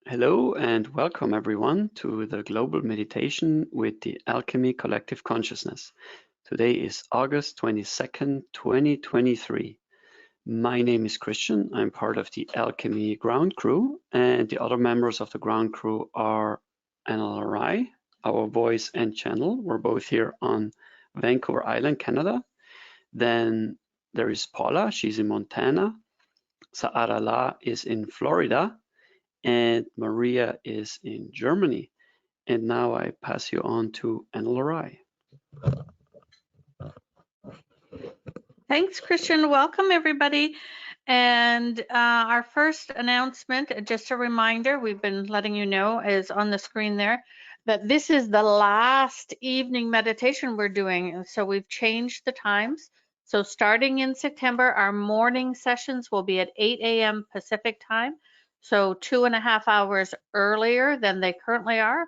Hello and welcome everyone to the Global Meditation with the Alchemy Collective Consciousness. Today is August 22nd, 2023. My name is Christian. I'm part of the Alchemy ground crew, and the other members of the ground crew are NLRI, our voice and channel. We're both here on Vancouver Island, Canada. Then there is Paula, she's in Montana. Saara La is in Florida. And Maria is in Germany. And now I pass you on to NLRI. Thanks, Christian. Welcome, everybody. And our first announcement, just a reminder, we've been letting you know, is on the screen there, that this is the last evening meditation we're doing. So we've changed the times. So starting in September, our morning sessions will be at 8 a.m. Pacific time, so 2.5 hours earlier than they currently are.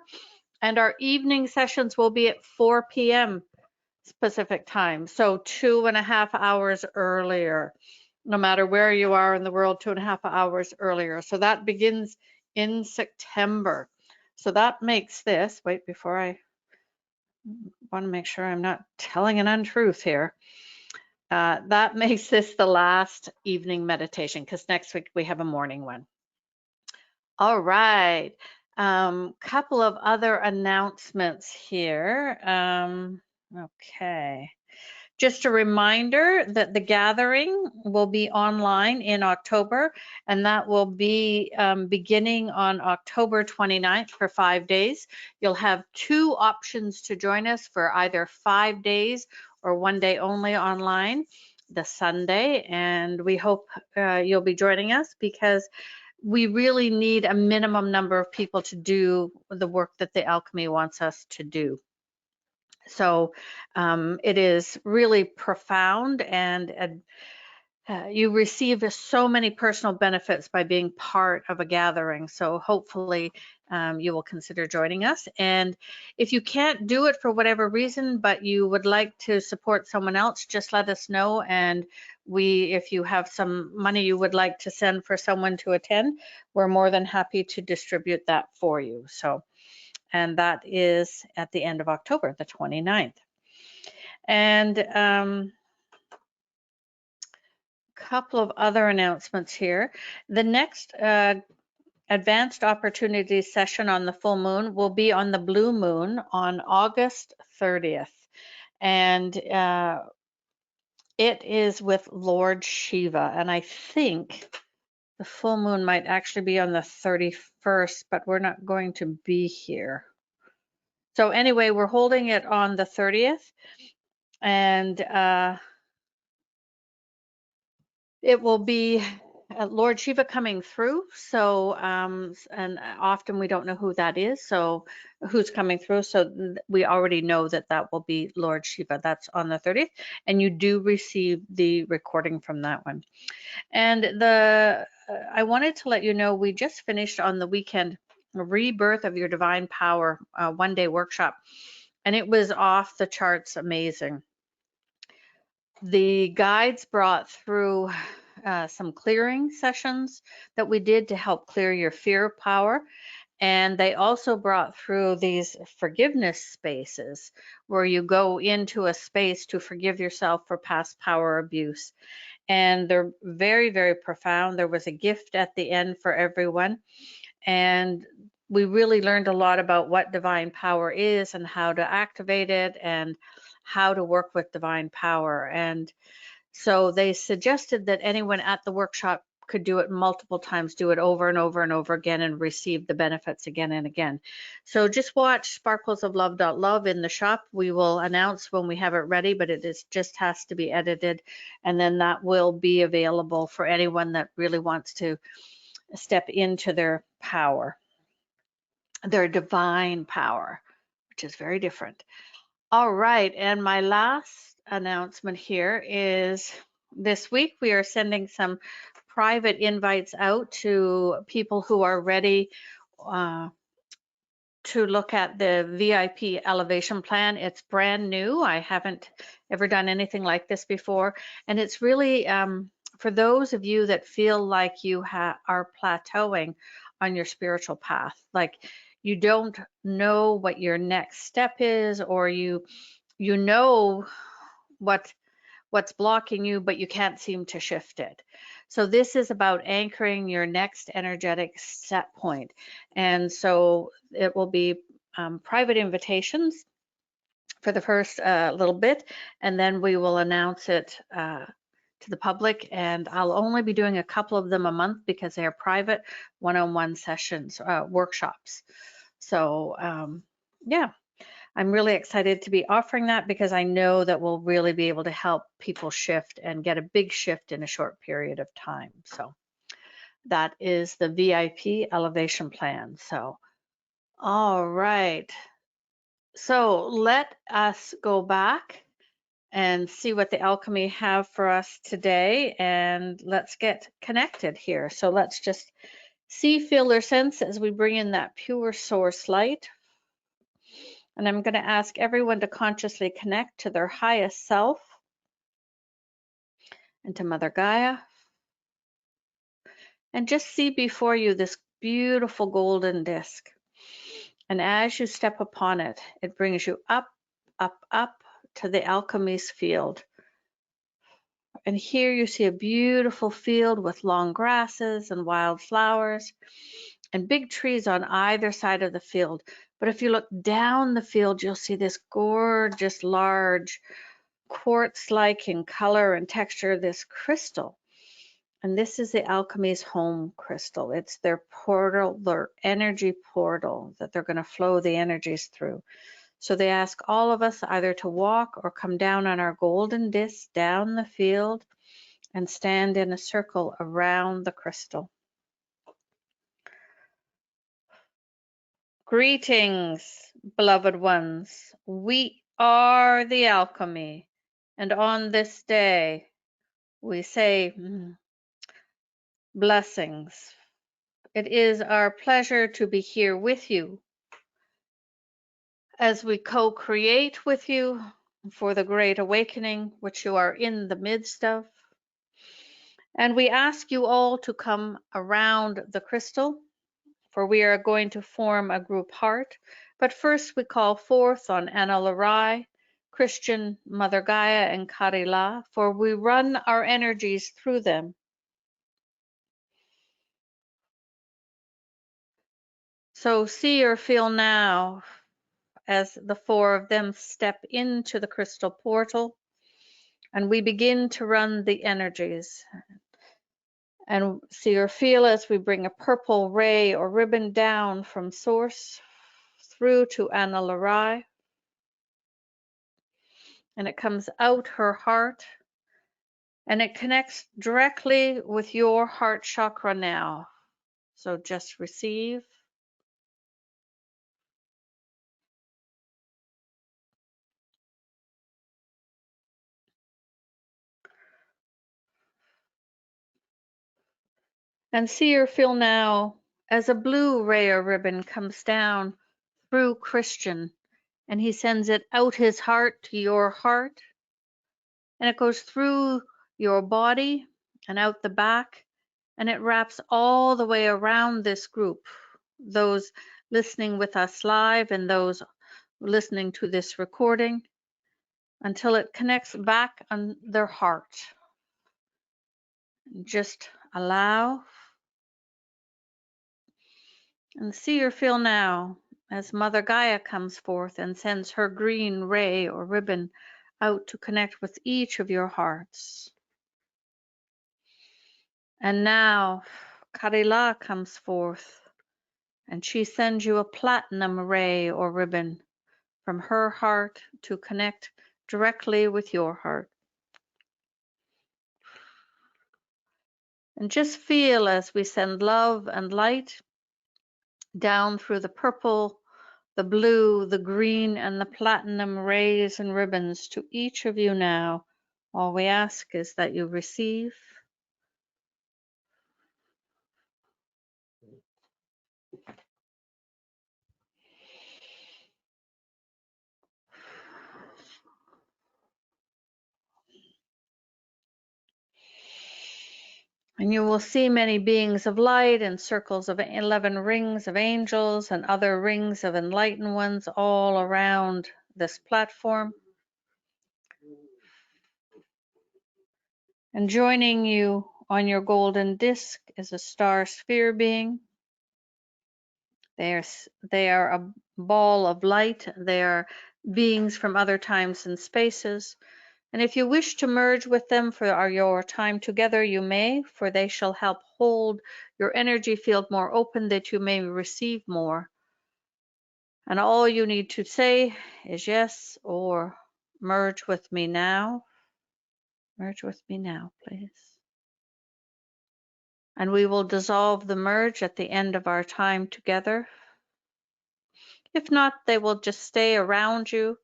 And our evening sessions will be at 4 p.m. Pacific time, so 2.5 hours earlier, no matter where you are in the world, 2.5 hours earlier. So that begins in September. So that makes this, wait, before I want to make sure I'm not telling an untruth here. That makes this the last evening meditation, because next week we have a morning one. All right, couple of other announcements here. Okay. Just a reminder that the gathering will be online in October, and that will be beginning on October 29th for 5 days. You'll have 2 options to join us for either 5 days or 1 day only online, the Sunday, and we hope you'll be joining us because we really need a minimum number of people to do the work that the Alchemy wants us to do. So it is really profound, and you receive so many personal benefits by being part of a gathering. So hopefully you will consider joining us. And if you can't do it for whatever reason, but you would like to support someone else, just let us know. And if you have some money you would like to send for someone to attend, we're more than happy to distribute that for you. And that is at the end of October, the 29th. And a couple of other announcements here. The next Advanced Opportunities session on the full moon will be on the blue moon on August 30th. And it is with Lord Shiva. And I think the full moon might actually be on the 31st, but we're not going to be here. So anyway, we're holding it on the 30th, and it will be Lord Shiva coming through. So, and often we don't know who that is, so who's coming through. So we already know that that will be Lord Shiva. That's on the 30th, and you do receive the recording from that one. And I wanted to let you know, we just finished on the weekend Rebirth of Your Divine Power 1-day workshop, and it was off the charts amazing. The guides brought through some clearing sessions that we did to help clear your fear power, and they also brought through these forgiveness spaces where you go into a space to forgive yourself for past power abuse. And they're very, very profound. There was a gift at the end for everyone. And we really learned a lot about what divine power is and how to activate it and how to work with divine power. And so they suggested that anyone at the workshop could do it multiple times, do it over and over and over again, and receive the benefits again and again. So just watch sparklesoflove.love in the shop. We will announce when we have it ready, but it just has to be edited, and then that will be available for anyone that really wants to step into their power, their divine power, which is very different. All right, and my last announcement here is this week we are sending some private invites out to people who are ready to look at the VIP elevation plan. It's brand new. I haven't ever done anything like this before, and it's really for those of you that feel like you are plateauing on your spiritual path. Like you don't know what your next step is, or you know what's blocking you, but you can't seem to shift it. So this is about anchoring your next energetic set point. And so it will be private invitations for the first little bit, and then we will announce it to the public. And I'll only be doing a couple of them a month because they are private one-on-one sessions, workshops. So yeah, I'm really excited to be offering that because I know that we'll really be able to help people shift and get a big shift in a short period of time. So that is the VIP elevation plan. So, all right. So let us go back and see what the alchemy have for us today, and let's get connected here. So let's just see, feel, or sense as we bring in that pure source light. And I'm going to ask everyone to consciously connect to their highest self and to Mother Gaia, and just see before you this beautiful golden disc. And as you step upon it, it brings you up, up, up to the alchemy's field. And here you see a beautiful field with long grasses and wild flowers and big trees on either side of the field. But if you look down the field, you'll see this gorgeous, large, quartz-like in color and texture, this crystal. And this is the alchemy's home crystal. It's their portal, their energy portal that they're going to flow the energies through. So they ask all of us either to walk or come down on our golden disc down the field and stand in a circle around the crystal. Greetings, beloved ones. We are the alchemy, and on this day we say blessings. It is our pleasure to be here with you as we co-create with you for the Great Awakening, which you are in the midst of. And we ask you all to come around the crystal, for we are going to form a group heart. But first we call forth on Anna Larai, Christian, Mother Gaia, and Kari, for we run our energies through them. So see or feel now as the four of them step into the crystal portal, and we begin to run the energies. And see or feel as we bring a purple ray or ribbon down from source through to Anna Larai, and it comes out her heart, and it connects directly with your heart chakra now. So just receive. And see or feel now as a blue ray or ribbon comes down through Christian, and he sends it out his heart to your heart, and it goes through your body and out the back, and it wraps all the way around this group, those listening with us live and those listening to this recording, until it connects back on their heart. Just allow and see or feel now as Mother Gaia comes forth and sends her green ray or ribbon out to connect with each of your hearts. And now Kari comes forth, and she sends you a platinum ray or ribbon from her heart to connect directly with your heart. And just feel as we send love and light down through the purple, the blue, the green, and the platinum rays and ribbons to each of you now. All we ask is that you receive. And you will see many beings of light and circles of 11 rings of angels and other rings of enlightened ones all around this platform. And joining you on your golden disc is a star sphere being. They are a ball of light. They are beings from other times and spaces. And if you wish to merge with them for your time together, you may, for they shall help hold your energy field more open that you may receive more. And all you need to say is yes or merge with me now. Merge with me now, please. And we will dissolve the merge at the end of our time together. If not, they will just stay around you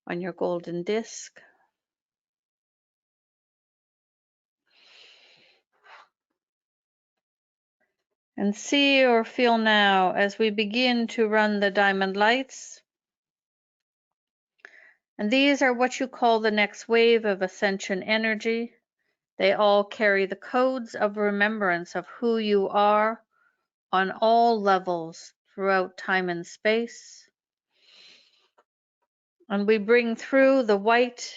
on your golden disc. And see or feel now as we begin to run the diamond lights. And these are what you call the next wave of ascension energy. They all carry the codes of remembrance of who you are on all levels throughout time and space. And we bring through the white,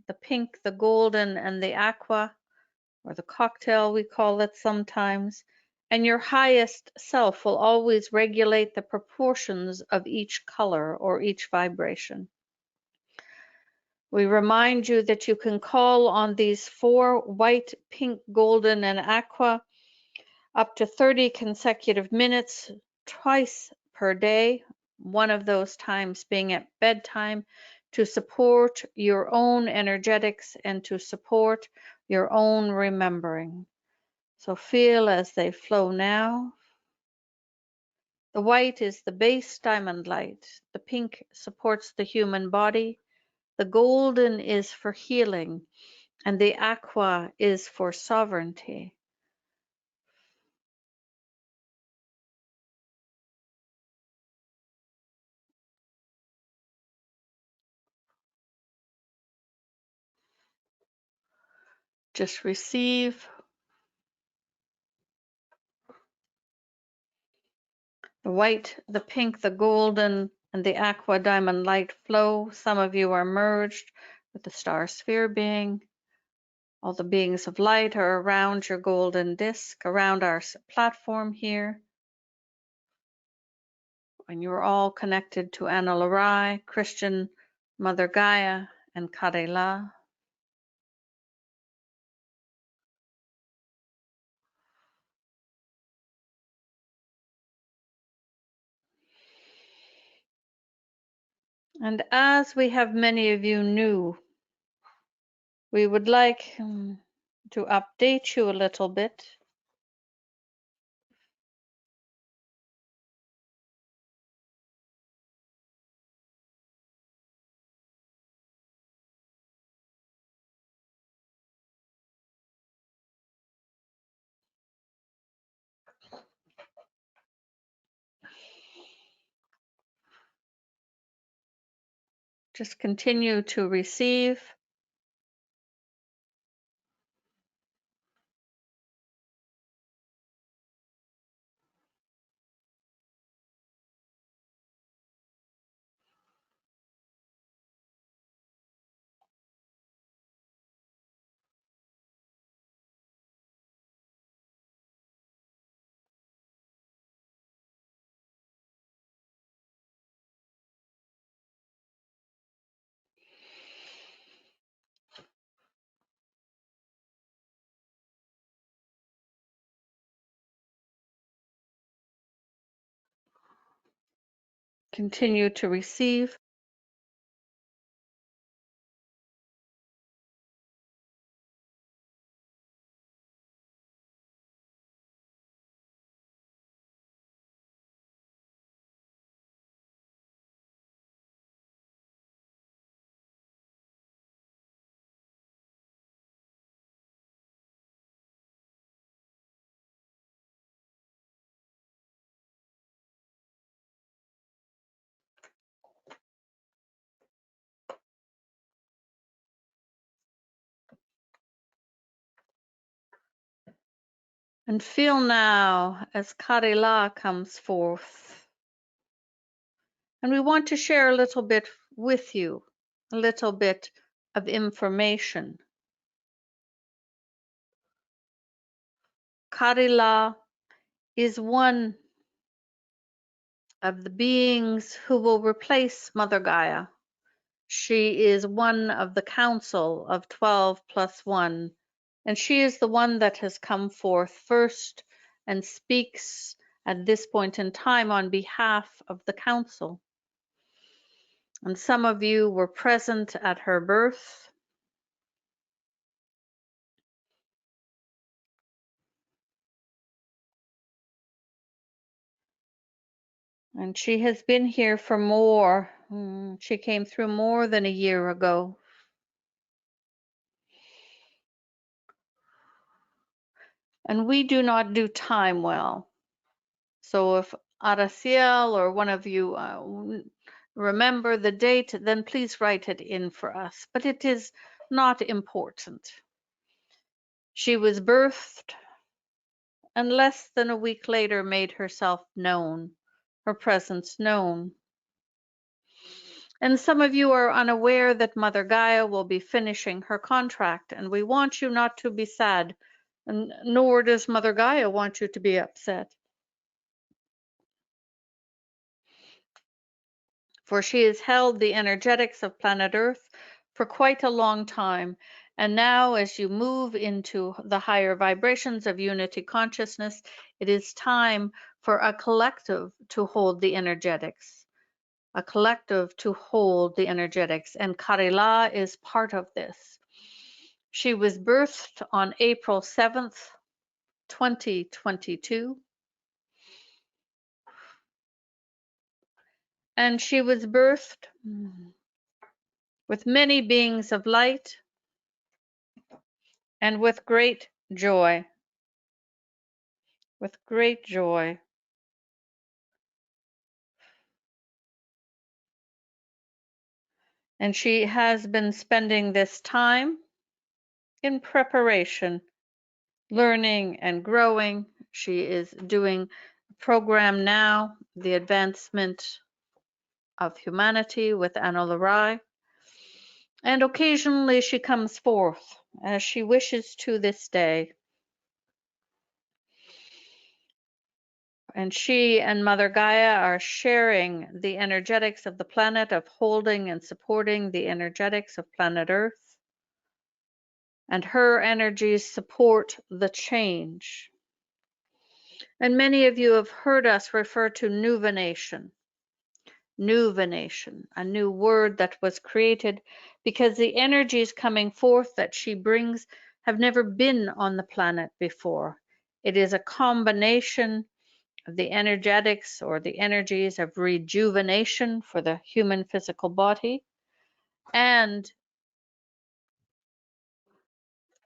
the pink, the golden, and the aqua, or the cocktail we call it sometimes. And your highest self will always regulate the proportions of each color or each vibration. We remind you that you can call on these 4 white, pink, golden, and aqua up to 30 consecutive minutes twice per day, one of those times being at bedtime, to support your own energetics and to support your own remembering. So feel as they flow now. The white is the base diamond light. The pink supports the human body. The golden is for healing, and the aqua is for sovereignty. Just receive. The white, the pink, the golden, and the aqua diamond light flow. Some of you are merged with the star sphere being. All the beings of light are around your golden disc, around our platform here. And you're all connected to Anna Larai, Christian, Mother Gaia, and Kari. And as we have many of you new, we would like to update you a little bit. Just continue to receive. Continue to receive. And feel now as Kari comes forth. And we want to share a little bit with you, a little bit of information. Kari is one of the beings who will replace Mother Gaia. She is one of the council of 12 plus 1, and she is the one that has come forth first and speaks at this point in time on behalf of the council. And some of you were present at her birth. And she has been here for more. She came through more than a year ago. And we do not do time well. So if Araciel or one of you remember the date, then please write it in for us. But it is not important. She was birthed and less than a week later made herself known, her presence known. And some of you are unaware that Mother Gaia will be finishing her contract, and we want you not to be sad, and nor does Mother Gaia want you to be upset. For she has held the energetics of planet Earth for quite a long time. And now, as you move into the higher vibrations of unity consciousness, it is time for a collective to hold the energetics. A collective to hold the energetics. And Kari is part of this. She was birthed on April 7th, 2022. And she was birthed with many beings of light and with great joy. With great joy. And she has been spending this time in preparation, learning and growing. She is doing a program now, The Advancement of Humanity with Anna Larai. And occasionally she comes forth as she wishes to this day. And she and Mother Gaia are sharing the energetics of the planet, of holding and supporting the energetics of planet Earth. And her energies support the change. And many of you have heard us refer to Newvenation. Newvenation, a new word that was created because the energies coming forth that she brings have never been on the planet before. It is a combination of the energetics or the energies of rejuvenation for the human physical body and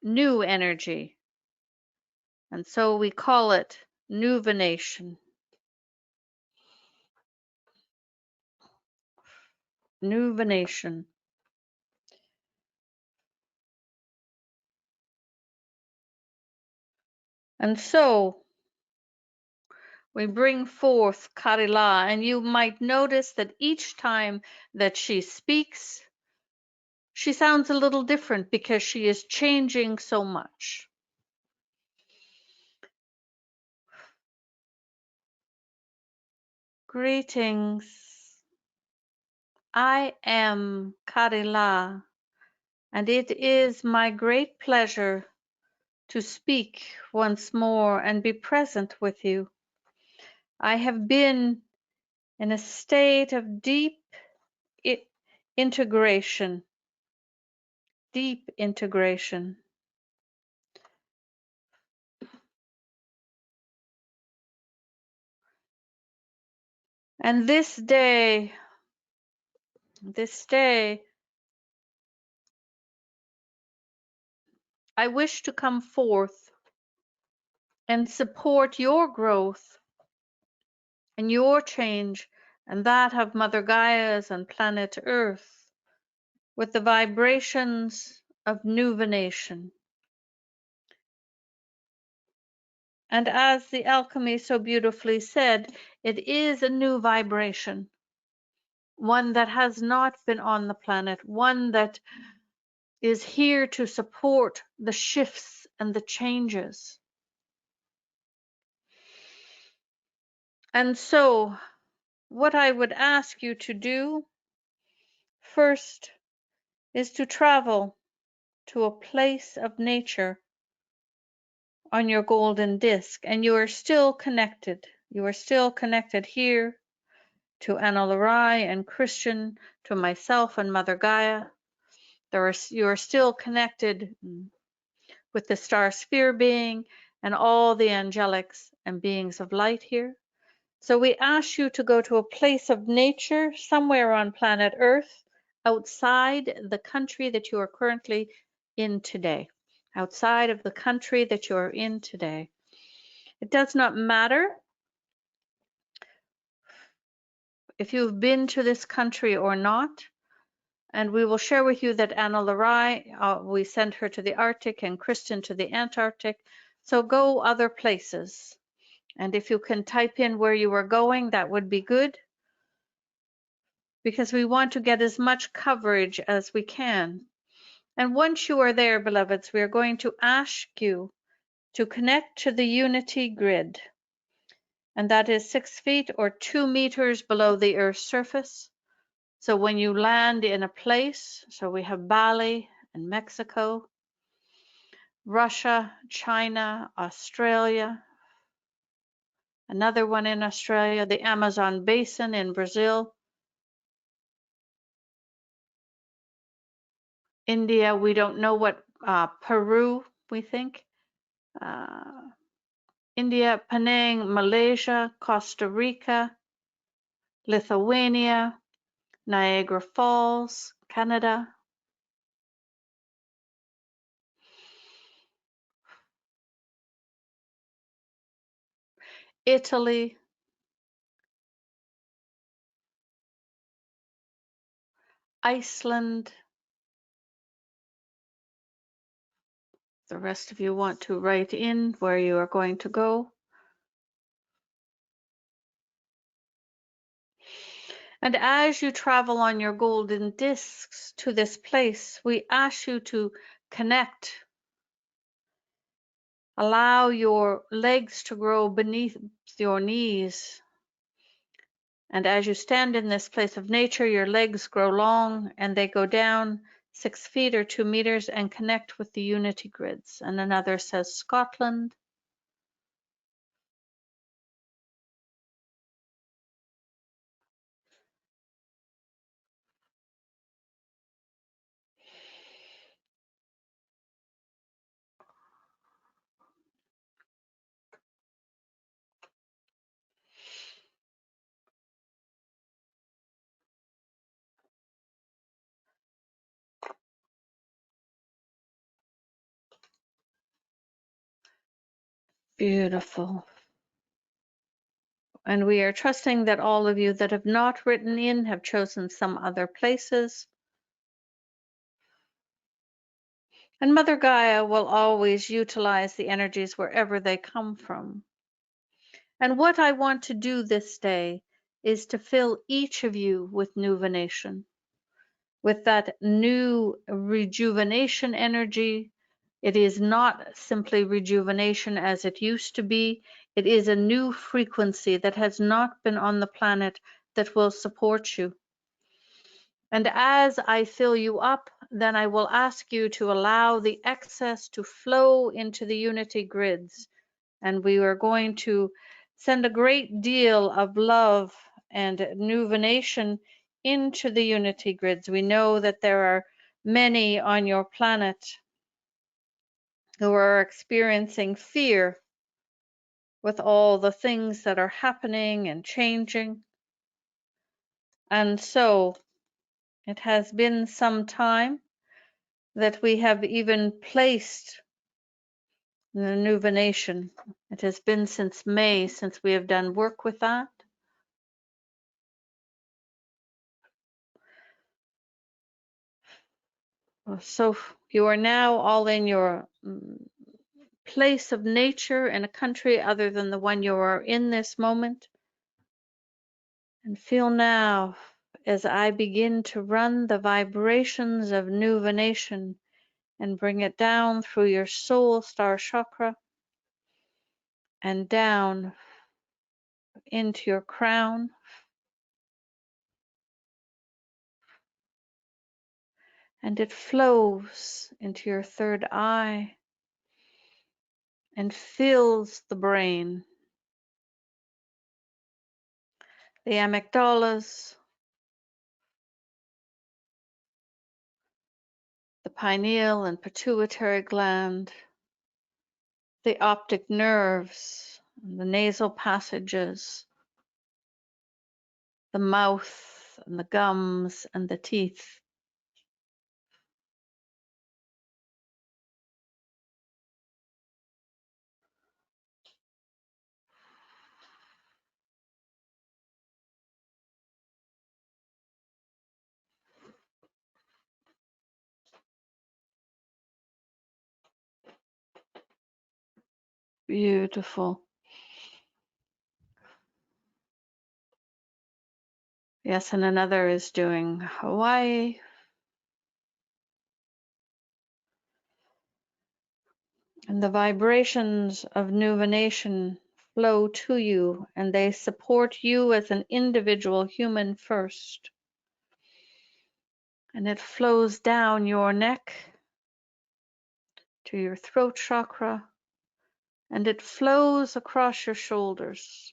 new energy. And so we call it Newvenation. Newvenation. And so we bring forth Kari, and you might notice that each time that she speaks, she sounds a little different because she is changing so much. Greetings. I am Kari, and it is my great pleasure to speak once more and be present with you. I have been in a state of deep integration. Deep integration. And this day, I wish to come forth and support your growth and your change and that of Mother Gaia's and planet Earth with the vibrations of Newvenation. And as the alchemy so beautifully said, it is a new vibration, one that has not been on the planet, one that is here to support the shifts and the changes. And so, what I would ask you to do first is to travel to a place of nature on your golden disc, and you are still connected. You are still connected here to Anna Larai and Christian, to myself and Mother Gaia. You are still connected with the star sphere being and all the angelics and beings of light here. So we ask you to go to a place of nature somewhere on planet Earth, outside the country that you are currently in today, outside of the country that you are in today. It does not matter if you've been to this country or not. And we will share with you that Anna Larai, we sent her to the Arctic and Kristen to the Antarctic. So go other places. And if you can type in where you are going, that would be good, because we want to get as much coverage as we can. And once you are there, beloveds, we are going to ask you to connect to the unity grid. And that is 6 feet or 2 meters below the Earth's surface. So when you land in a place, so we have Bali and Mexico, Russia, China, Australia, another one in Australia, the Amazon Basin in Brazil, India, we don't know what, Peru, we think, uh, India, Penang, Malaysia, Costa Rica, Lithuania, Niagara Falls, Canada, Italy, Iceland. The rest of you want to write in where you are going to go. And as you travel on your golden discs to this place, we ask you to connect. Allow your legs to grow beneath your knees. And as you stand in this place of nature, your legs grow long and they go down 6 feet or 2 meters and connect with the unity grids. And another says Scotland. Beautiful. And we are trusting that all of you that have not written in have chosen some other places. And Mother Gaia will always utilize the energies wherever they come from. And what I want to do this day is to fill each of you with Newvenation, with that new rejuvenation energy. It is not simply rejuvenation as it used to be. It is a new frequency that has not been on the planet that will support you. And as I fill you up, then I will ask you to allow the excess to flow into the unity grids. And we are going to send a great deal of love and Newvenation into the unity grids. We know that there are many on your planet who are experiencing fear with all the things that are happening and changing. And so it has been some time that we have even placed the Newvenation. It has been since May since we have done work with that. So you are now all in your place of nature in a country other than the one you are in this moment. And feel now as I begin to run the vibrations of Newvenation and bring it down through your soul star chakra and down into your crown. And it flows into your third eye and fills the brain, the amygdalas, the pineal and pituitary gland, the optic nerves, the nasal passages, the mouth and the gums and the teeth. Beautiful. Yes, and another is doing Hawaii. And the vibrations of Newvenation flow to you, and they support you as an individual human first. And it flows down your neck to your throat chakra, and it flows across your shoulders.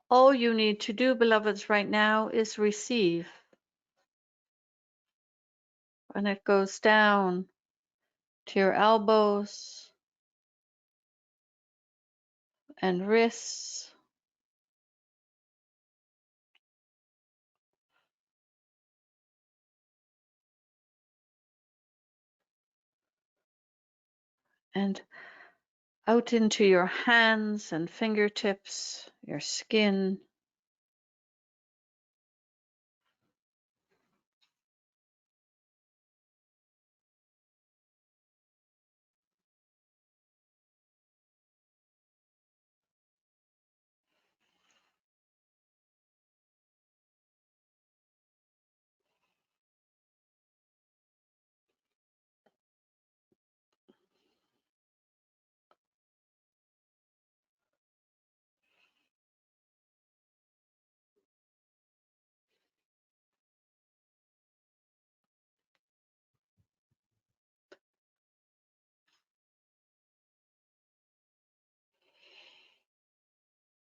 All you need to do, beloveds, right now is receive. And it goes down to your elbows and wrists, and out into your hands and fingertips, your skin.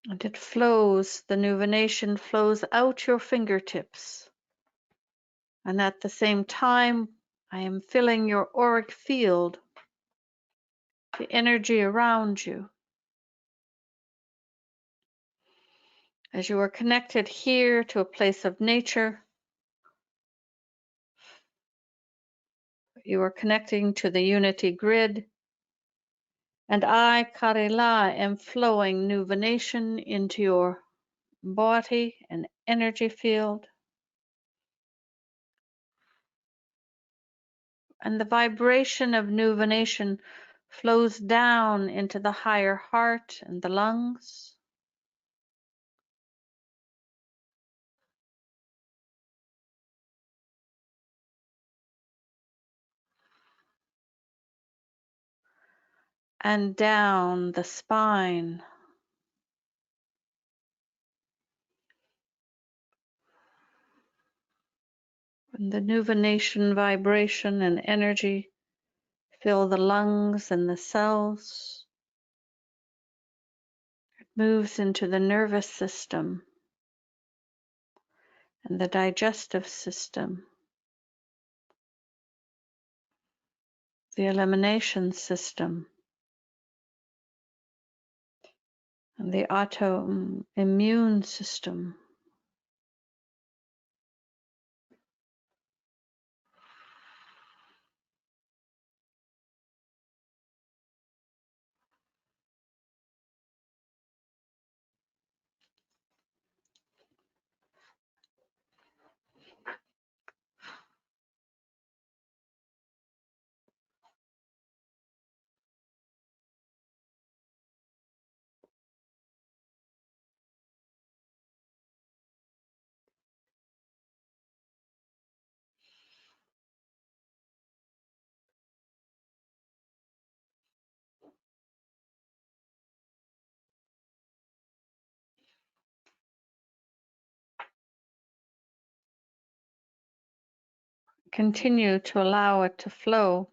And it flows, the Newvenation flows out your fingertips. And at the same time, I am filling your auric field, the energy around you. As you are connected here to a place of nature, you are connecting to the unity grid. And I, Kari, am flowing Newvenation into your body and energy field. And the vibration of Newvenation flows down into the higher heart and the lungs. And down the spine. And the Newvenation vibration and energy fill the lungs and the cells. It moves into the nervous system and the digestive system, the elimination system, and the autoimmune system. continue to allow it to flow.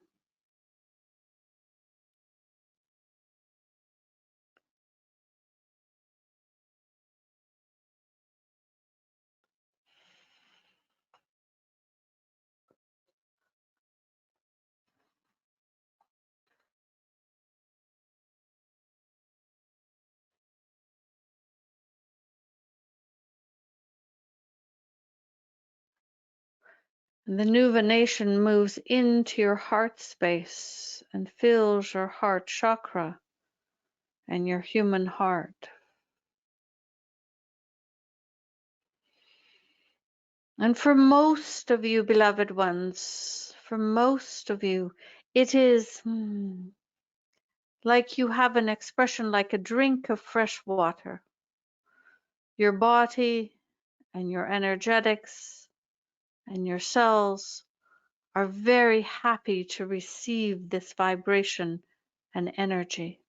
And the Newvenation moves into your heart space and fills your heart chakra and your human heart. And for most of you, beloved ones, for most of you, it is like you have an expression like a drink of fresh water. Your body and your energetics and your cells are very happy to receive this vibration and energy.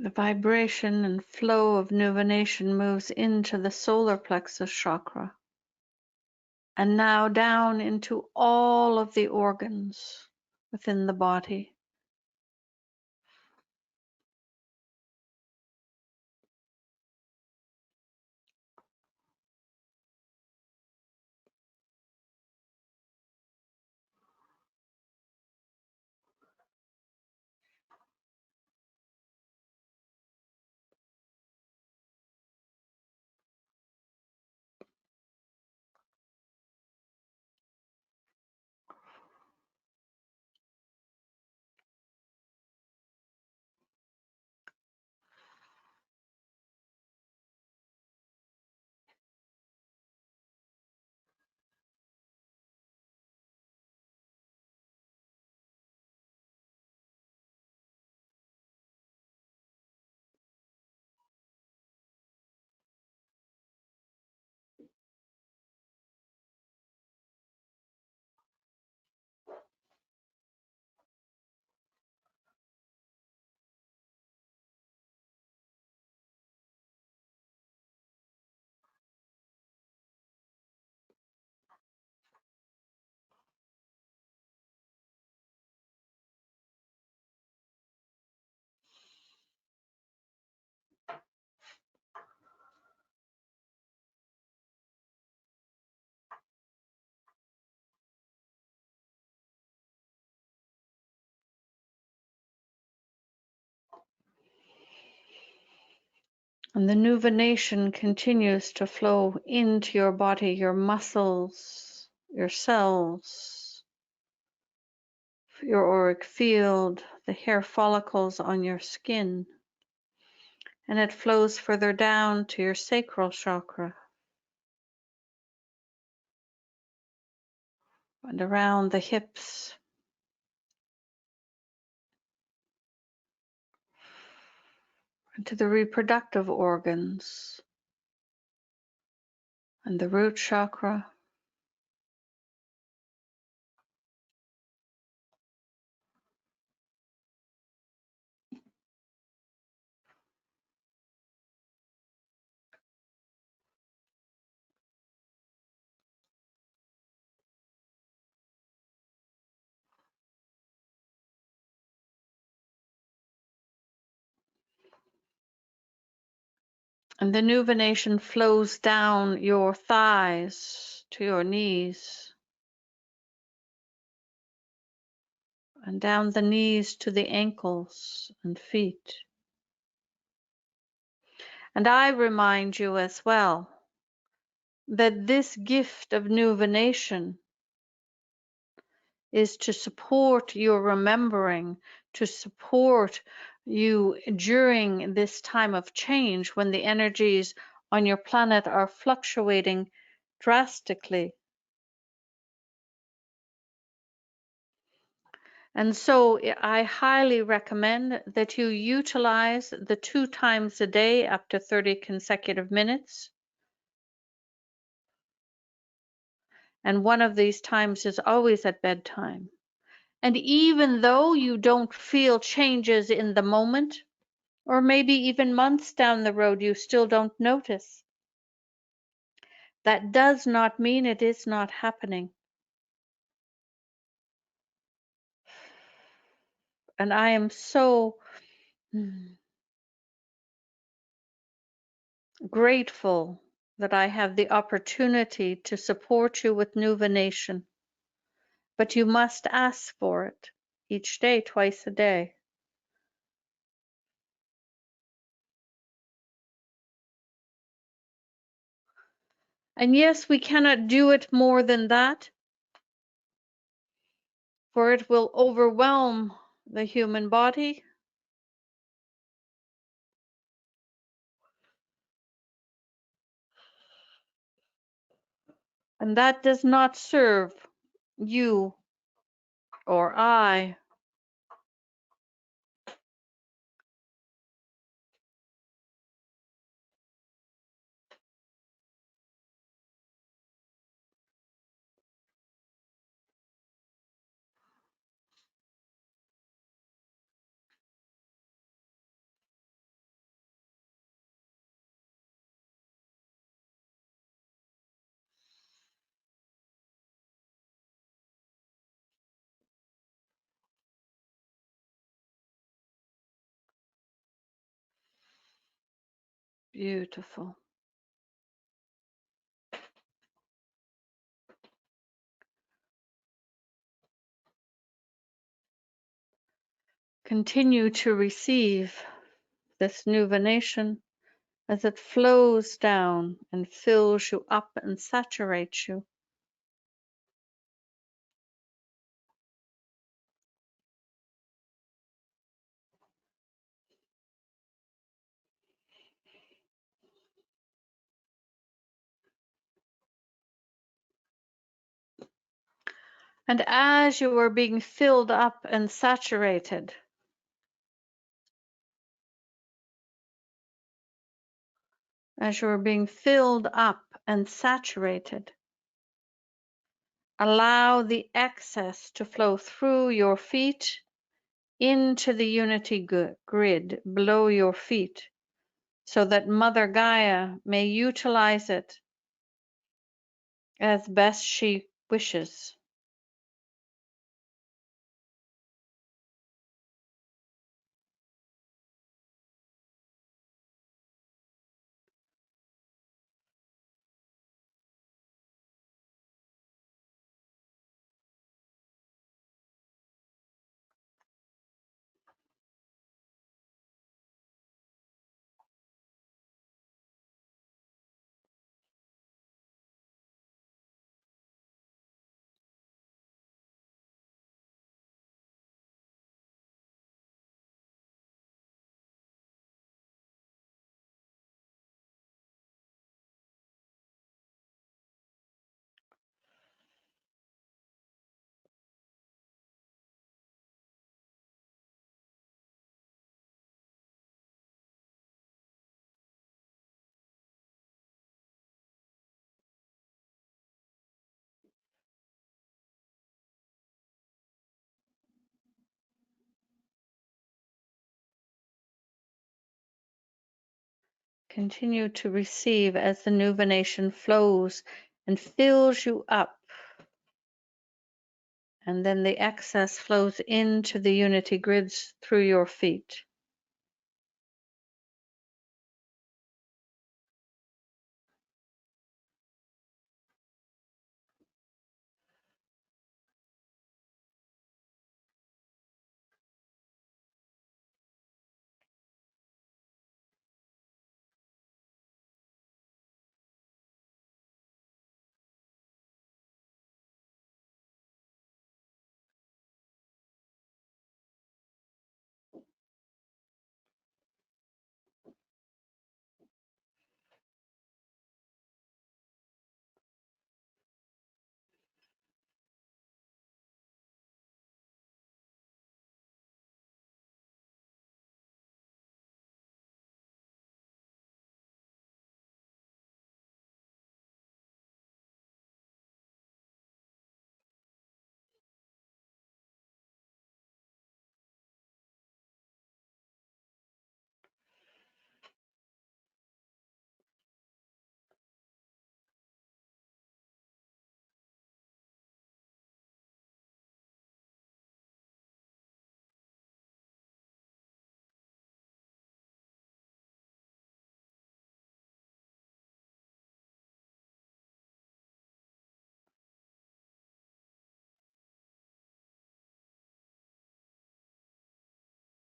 The vibration and flow of Newvenation moves into the solar plexus chakra and now down into all of the organs within the body. And the Newvenation continues to flow into your body, your muscles, your cells, your auric field, the hair follicles on your skin. And it flows further down to your sacral chakra and around the hips, into the reproductive organs and the root chakra. And the Newvenation flows down your thighs to your knees, and down the knees to the ankles and feet. And I remind you as well that this gift of Newvenation is to support your remembering, to support you during this time of change when the energies on your planet are fluctuating drastically. And so I highly recommend that you utilize the 2 times a day up to 30 consecutive minutes. And one of these times is always at bedtime. And even though you don't feel changes in the moment, or maybe even months down the road, you still don't notice, that does not mean it is not happening. And I am so grateful that I have the opportunity to support you with Newvenation. But you must ask for it each day, twice a day. And yes, we cannot do it more than that, for it will overwhelm the human body. And that does not serve you or I. Beautiful. Continue to receive this Newvenation as it flows down and fills you up and saturates you. And as you are being filled up and saturated, as you are being filled up and saturated, allow the excess to flow through your feet into the unity grid below your feet, so that Mother Gaia may utilize it as best she wishes. Continue to receive as the Newvenation flows and fills you up. And then the excess flows into the unity grids through your feet.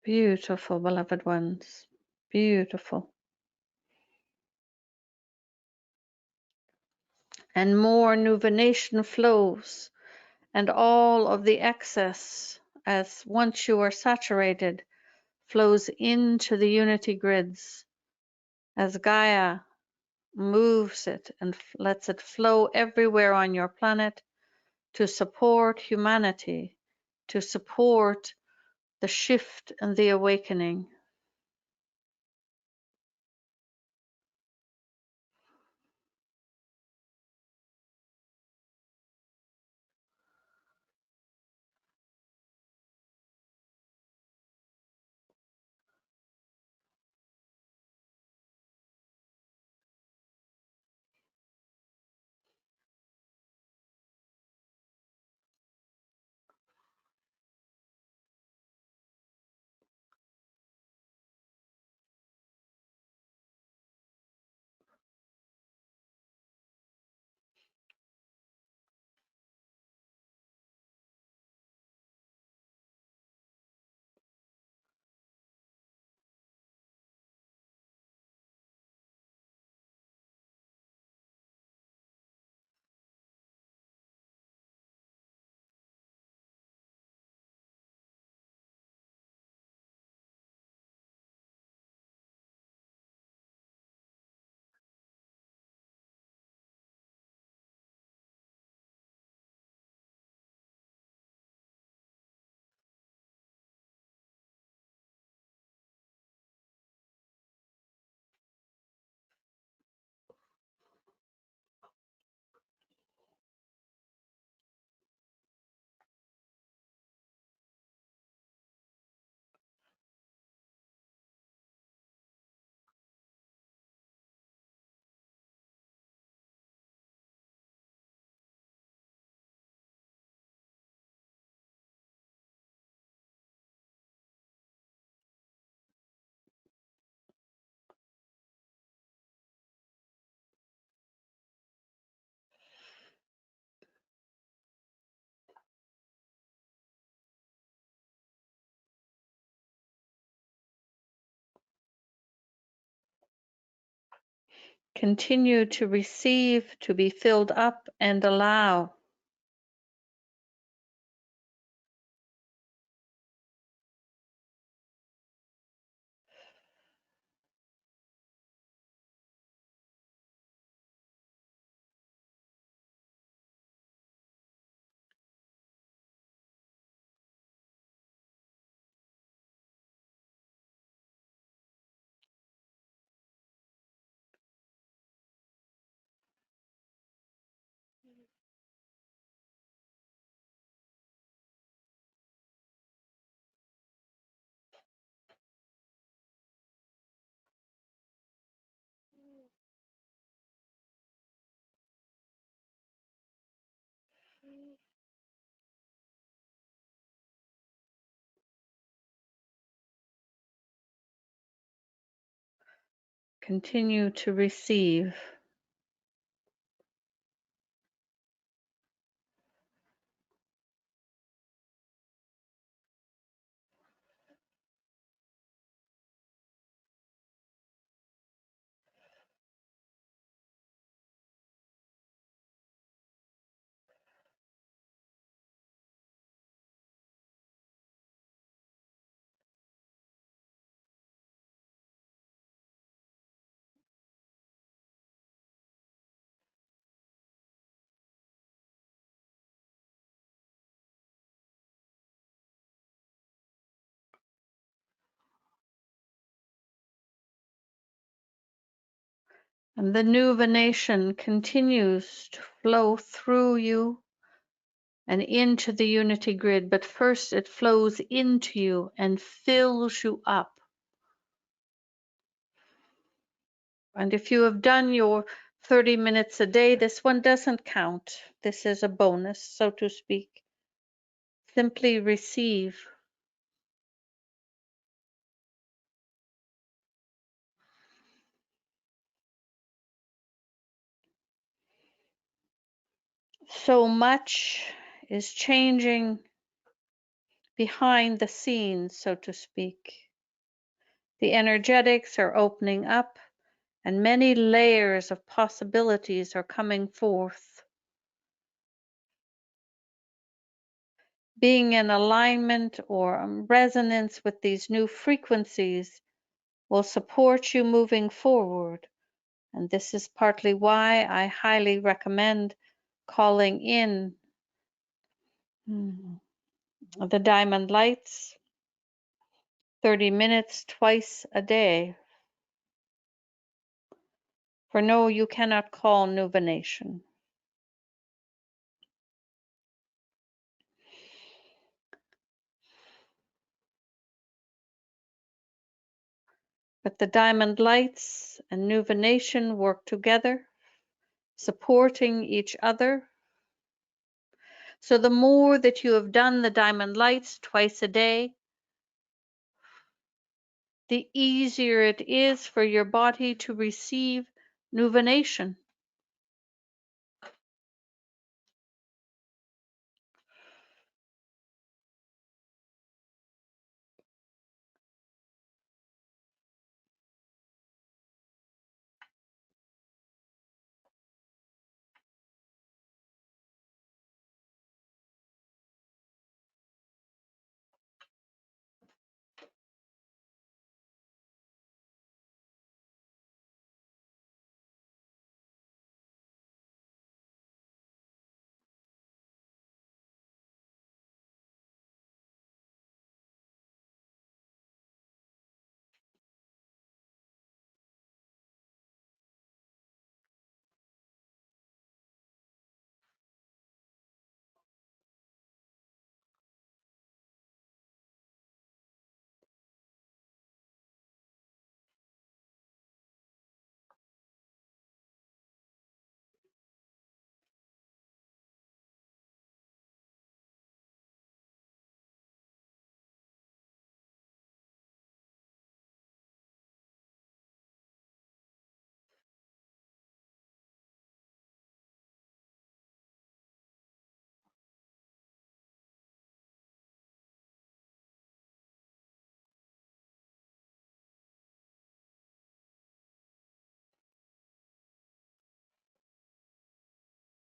Beautiful, beloved ones. Beautiful. And more Newvenation flows, and all of the excess, as once you are saturated, flows into the unity grids as Gaia moves it and lets it flow everywhere on your planet to support humanity, to support the shift and the awakening. Continue to receive, to be filled up, and allow. Continue to receive. And the Newvenation continues to flow through you and into the unity grid, but first it flows into you and fills you up. And if you have done your 30 minutes a day, this one doesn't count. This is a bonus, so to speak. Simply receive. So much is changing behind the scenes, so to speak. The energetics are opening up, and many layers of possibilities are coming forth. Being in alignment or resonance with these new frequencies will support you moving forward. And this is partly why I highly recommend calling in the diamond lights 30 minutes twice a day. For no, you cannot call Newvenation. But the diamond lights and Newvenation work together, supporting each other. So the more that you have done the diamond lights twice a day, the easier it is for your body to receive Newvenation.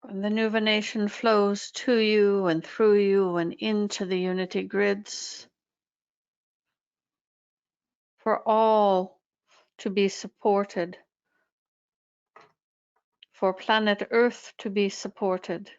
And the Newvenation flows to you and through you and into the unity grids for all to be supported, for planet Earth to be supported.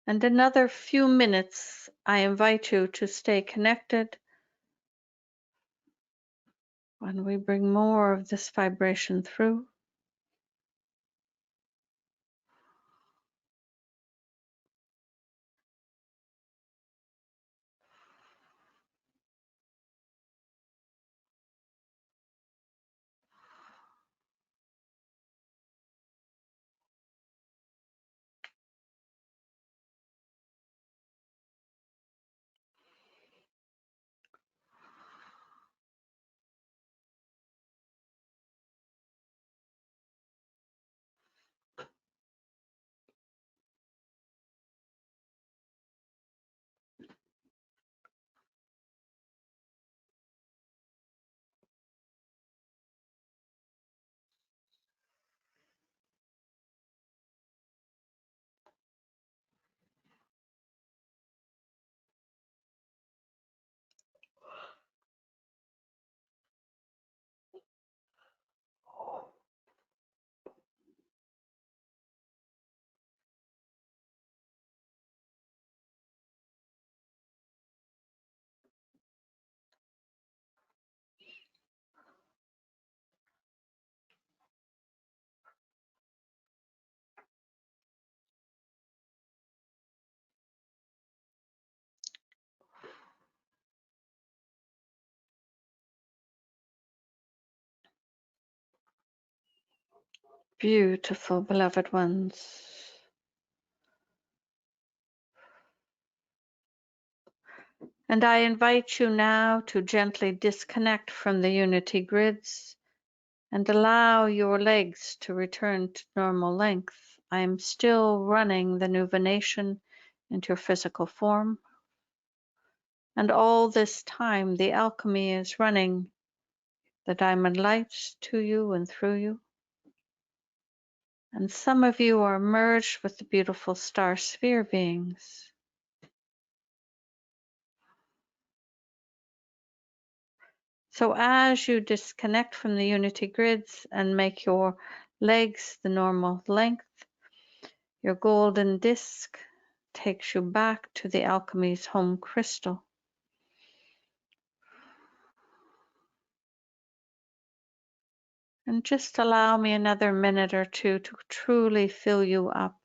And another few minutes, I invite you to stay connected when we bring more of this vibration through. Beautiful, beloved ones. And I invite you now to gently disconnect from the unity grids and allow your legs to return to normal length. I am still running the Newvenation into your physical form. And all this time, the alchemy is running the diamond lights to you and through you. And some of you are merged with the beautiful star sphere beings. So as you disconnect from the unity grids and make your legs the normal length, your golden disc takes you back to the alchemy's home crystal. And just allow me another minute or two to truly fill you up.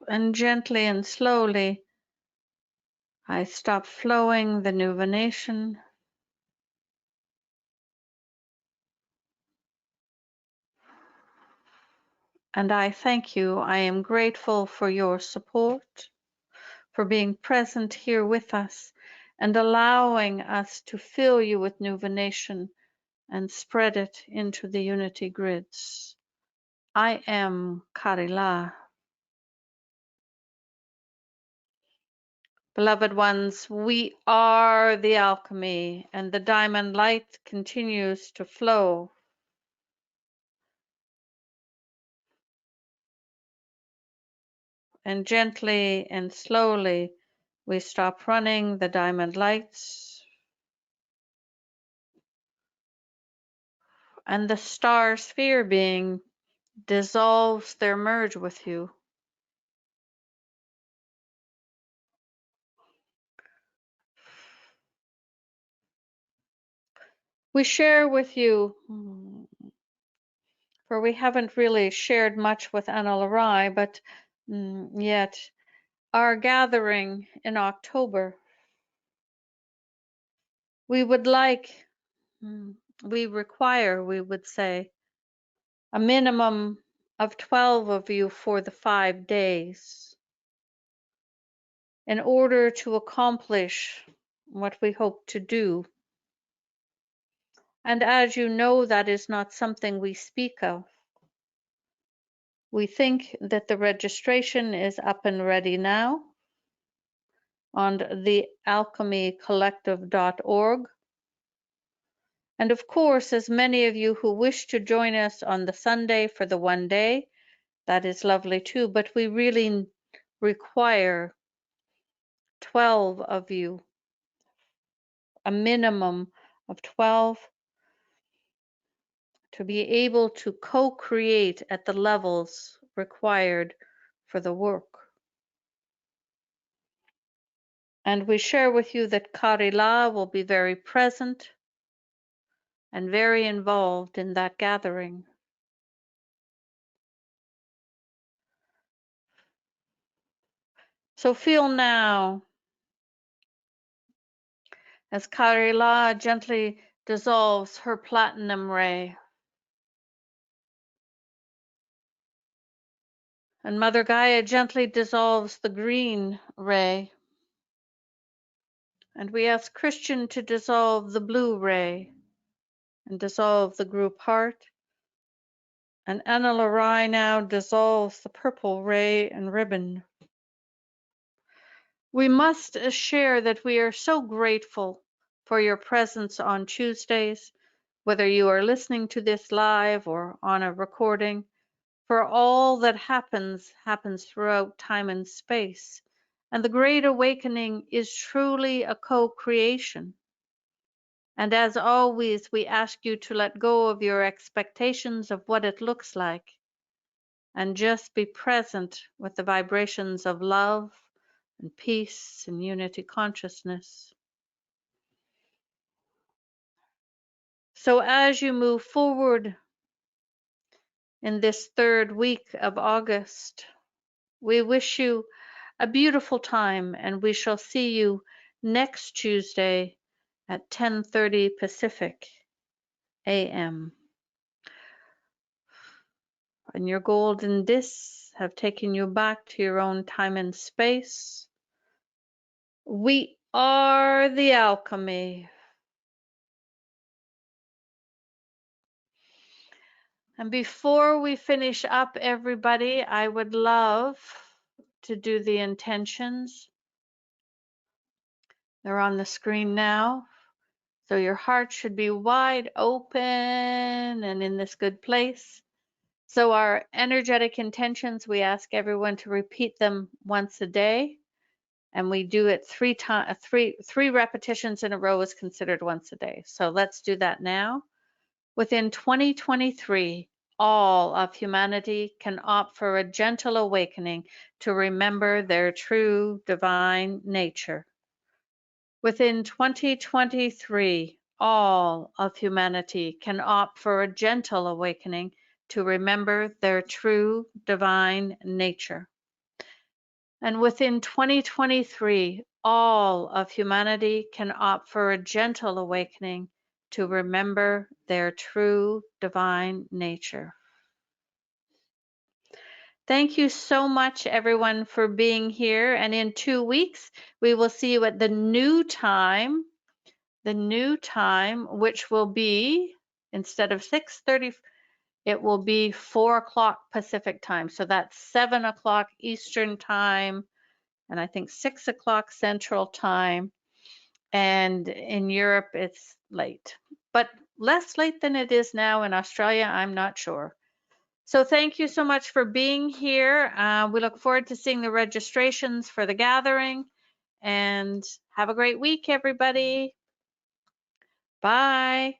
And gently and slowly, I stop flowing the Newvenation. And I thank you. I am grateful for your support, for being present here with us and allowing us to fill you with Newvenation and spread it into the unity grids. I am Kari. Beloved ones, we are the alchemy, and the diamond light continues to flow. And gently and slowly, we stop running the diamond lights, and the star sphere being dissolves their merge with you. We share with you, for we haven't really shared much with Anna Larai, but yet our gathering in October. We would like, we require, we would say, a minimum of 12 of you for the 5 days in order to accomplish what we hope to do. And as you know, that is not something we speak of. We think that the registration is up and ready now on the alchemycollective.org. And of course, as many of you who wish to join us on the Sunday for the 1 day, that is lovely too, but we really require 12 of you, a minimum of 12, to be able to co-create at the levels required for the work. And we share with you that Kari will be very present and very involved in that gathering. So feel now as Kari gently dissolves her platinum ray. And Mother Gaia gently dissolves the green ray. And we ask Christian to dissolve the blue ray and dissolve the group heart. And Anna Larai now dissolves the purple ray and ribbon. We must share that we are so grateful for your presence on Tuesdays, whether you are listening to this live or on a recording, for all that happens throughout time and space, And the Great Awakening is truly a co-creation. And as always, we ask you to let go of your expectations of what it looks like and just be present with the vibrations of love and peace and unity consciousness. So as you move forward in this third week of August, we wish you a beautiful time, and we shall see you next Tuesday at 10:30 Pacific AM. And your golden discs have taken you back to your own time and space. We are the alchemy. And before we finish up, everybody, I would love to do the intentions. They're on the screen now. So your heart should be wide open and in this good place. So our energetic intentions, we ask everyone to repeat them once a day. And we do it three repetitions in a row is considered once a day. So let's do that now. Within 2023, all of humanity can opt for a gentle awakening to remember their true divine nature. Within 2023, all of humanity can opt for a gentle awakening to remember their true divine nature. And within 2023, all of humanity can opt for a gentle awakening to remember their true divine nature. Thank you so much, everyone, for being here. And in 2 weeks, we will see you at the new time, which will be, instead of 6:30, it will be 4 o'clock Pacific time. So that's 7 o'clock Eastern time, and I think 6 o'clock Central time. And in Europe, it's late, but less late than it is now in Australia, I'm not sure. So thank you so much for being here. We look forward to seeing the registrations for the gathering, and have a great week, everybody. Bye.